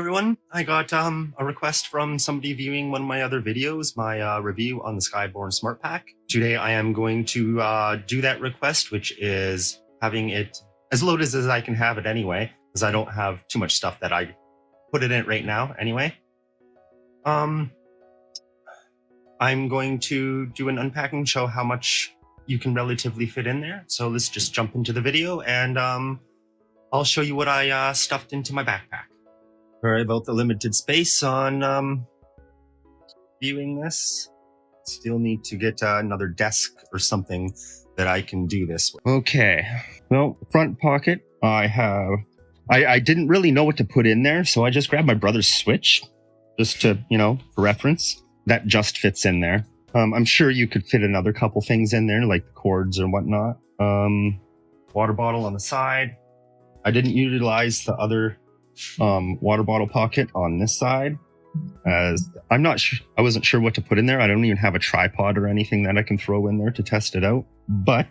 everyone. I got a request from somebody viewing one of my other videos, my review on the Skyborne Smart pack. Today I am going to do that request, which is having it as loaded as I can have it anyway, because I don't have too much stuff that I put in it right now anyway. I'm going to do an unpacking, show how much you can relatively fit in there. So let's just jump into the video and I'll show you what I stuffed into my backpack. Sorry about the limited space on viewing this. Still need to get another desk or something that I can do this with. Okay, well, front pocket, I didn't really know what to put in there, so I just grabbed my brother's Switch, just to, for reference. That just fits in there. I'm sure you could fit another couple things in there, like the cords or whatnot. Water bottle on the side. I didn't utilize the other water bottle pocket on this side, as I wasn't sure what to put in there. I don't even have a tripod or anything that I can throw in there to test it out. But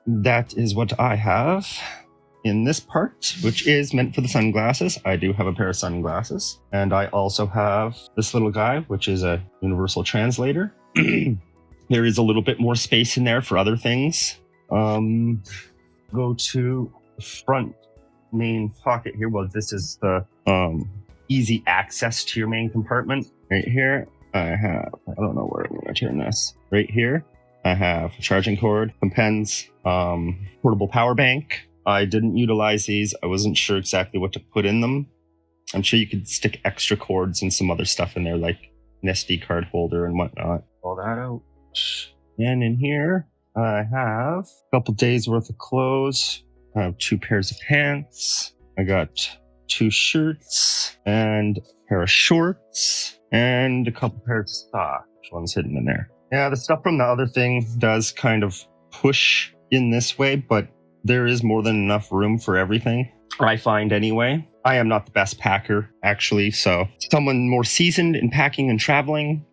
that is what I have in this part, which is meant for the sunglasses. I do have a pair of sunglasses, and I also have this little guy, which is a universal translator. There is a little bit more space in there for other things. Go to the front main pocket here. Well, this is the easy access to your main compartment. Right here, I don't know where I'm going to turn this. Right here, I have a charging cord, some pens, portable power bank. I didn't utilize these. I wasn't sure exactly what to put in them. I'm sure you could stick extra cords and some other stuff in there, like an SD card holder and whatnot. Pull that out. And in here, I have a couple days worth of clothes. I have 2 pairs of pants. I got 2 shirts and a pair of shorts and a couple pairs of socks. One's hidden in there. Yeah, the stuff from the other thing does kind of push in this way, but there is more than enough room for everything, I find anyway. I am not the best packer, actually, so someone more seasoned in packing and traveling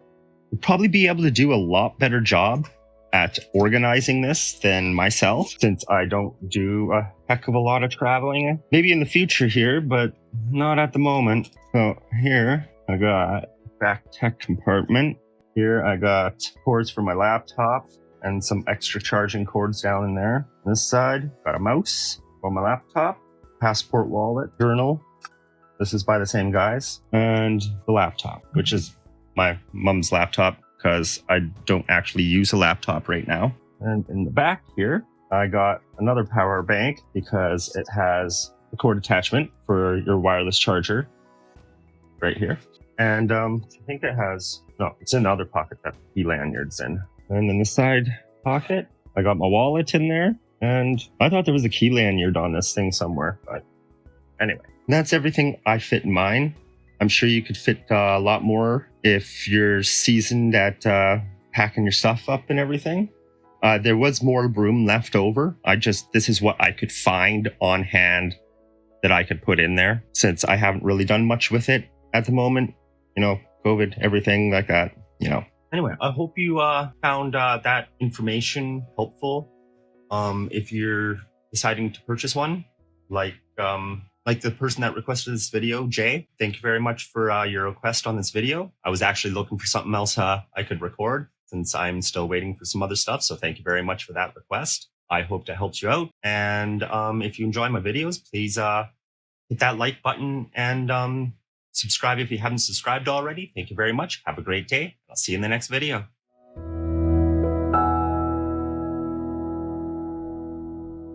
would probably be able to do a lot better job at organizing this than myself, since I don't do a heck of a lot of traveling. Maybe in the future here, but not at the moment. So here I got a back tech compartment. Here I got cords for my laptop and some extra charging cords down in there. This side, got a mouse for my laptop, passport wallet, journal. This is by the same guys. And the laptop, which is my mom's laptop, because I don't actually use a laptop right now. And in the back here, I got another power bank because it has a cord attachment for your wireless charger right here. And I think it has, no, it's in the other pocket that the lanyard's in. And in the side pocket, I got my wallet in there. And I thought there was a key lanyard on this thing somewhere. But anyway, that's everything I fit in mine. I'm sure you could fit a lot more if you're seasoned at packing your stuff up and everything. There was more room left over. This is what I could find on hand that I could put in there, since I haven't really done much with it at the moment. COVID, everything like that, Anyway, I hope you found that information helpful. If you're deciding to purchase one, like the person that requested this video, Jay, thank you very much for your request on this video. I was actually looking for something else I could record, since I'm still waiting for some other stuff. So thank you very much for that request. I hope that helps you out. And if you enjoy my videos, please hit that like button and subscribe if you haven't subscribed already. Thank you very much. Have a great day. I'll see you in the next video.